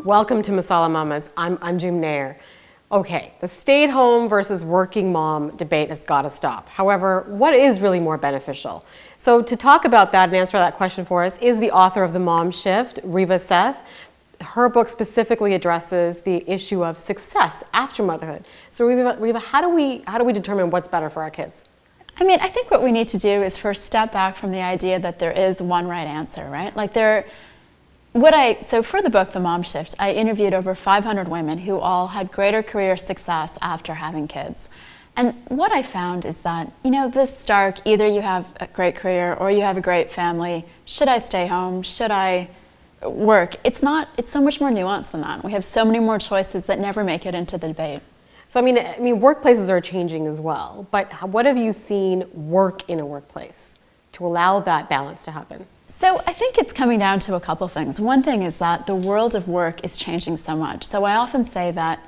Welcome to Masala Mamas. I'm Anjum Nair. Okay, the stay-at-home versus working mom debate has got to stop. However, what is really more beneficial? So to talk about that and answer that question for us is the author of the Momshift, Reva Seth. Her book specifically addresses the issue of success after motherhood. So Reva, how do we determine what's better for our kids? I think what we need to do is first step back from the idea that there is one right answer, right? So for the book, The Momshift, I interviewed over 500 women who all had greater career success after having kids. And what I found is that, this stark, either you have a great career or you have a great family, should I stay home, should I work? It's so much more nuanced than that. We have so many more choices that never make it into the debate. So workplaces are changing as well, but what have you seen work in a workplace to allow that balance to happen? So I think it's coming down to a couple things. One thing is that the world of work is changing so much. So I often say that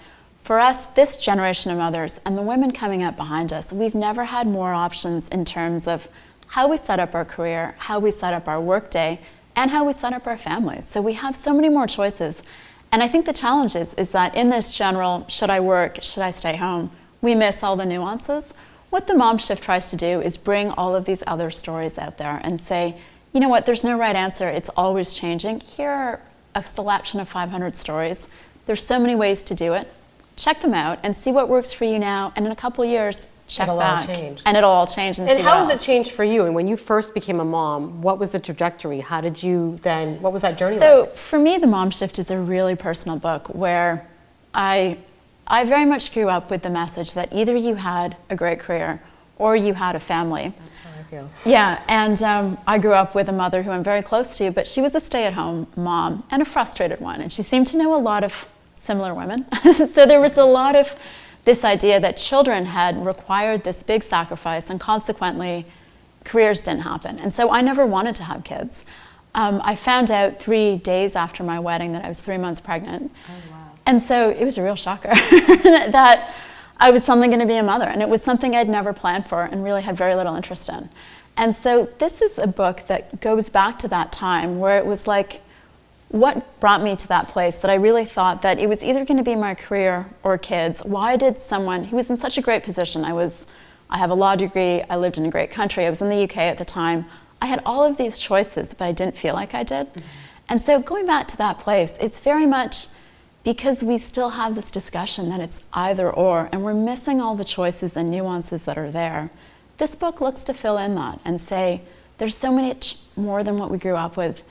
for us, this generation of mothers and the women coming up behind us, we've never had more options in terms of how we set up our career, how we set up our workday, and how we set up our families. So we have so many more choices. And I think the challenge is that in this general, should I work, should I stay home, we miss all the nuances. What the Momshift tries to do is bring all of these other stories out there and say, you know what, there's no right answer, it's always changing. Here are a selection of 500 stories. There's so many ways to do it. Check them out and see what works for you now, and in a couple of years, check back. And it'll all change and see what else. And how has it changed for you? And when you first became a mom, what was the trajectory? What was that journey like? So for me, The Momshift is a really personal book where I very much grew up with the message that either you had a great career or you had a family. That's how I feel. Yeah, and I grew up with a mother who I'm very close to, but she was a stay-at-home mom and a frustrated one, and she seemed to know a lot of similar women. So there was a lot of this idea that children had required this big sacrifice, and consequently, careers didn't happen. And so I never wanted to have kids. I found out 3 days after my wedding that I was 3 months pregnant. Oh, wow. And so it was a real shocker that I was suddenly going to be a mother, and it was something I'd never planned for and really had very little interest in. And so this is a book that goes back to that time where it was like, what brought me to that place that I really thought that it was either going to be my career or kids? Why did someone who was in such a great position, I have a law degree, I lived in a great country, I was in the UK at the time, I had all of these choices, but I didn't feel like I did. Mm-hmm. And so going back to that place, it's very much because we still have this discussion that it's either or, and we're missing all the choices and nuances that are there. This book looks to fill in that and say, there's so much more than what we grew up with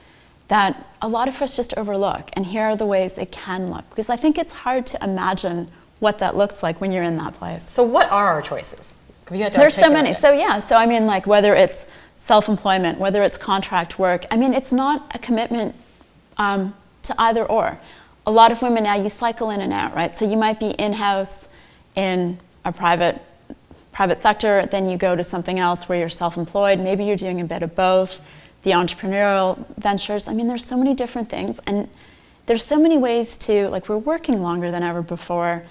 that a lot of us just overlook, and here are the ways it can look. Because I think it's hard to imagine what that looks like when you're in that place. So what are our choices? There's so many. So whether it's self-employment, whether it's contract work, it's not a commitment to either or. A lot of women now, you cycle in and out, right? So you might be in-house in a private sector, then you go to something else where you're self-employed, maybe you're doing a bit of both. The entrepreneurial ventures, there's so many different things, and there's so many ways to, we're working longer than ever before.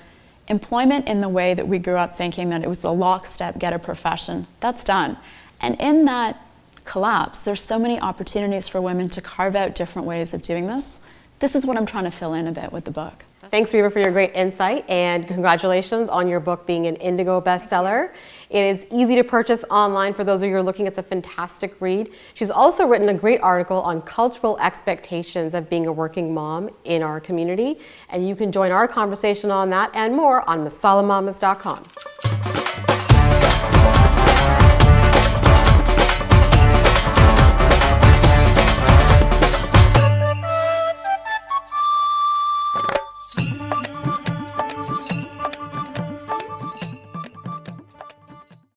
Employment in the way that we grew up thinking that it was the lockstep, get a profession, that's done. And in that collapse, there's so many opportunities for women to carve out different ways of doing this. This is what I'm trying to fill in a bit with the book. Thanks, Reva, for your great insight, and congratulations on your book being an Indigo bestseller. It is easy to purchase online for those of you who are looking. It's a fantastic read. She's also written a great article on cultural expectations of being a working mom in our community, and you can join our conversation on that and more on masalamamas.com.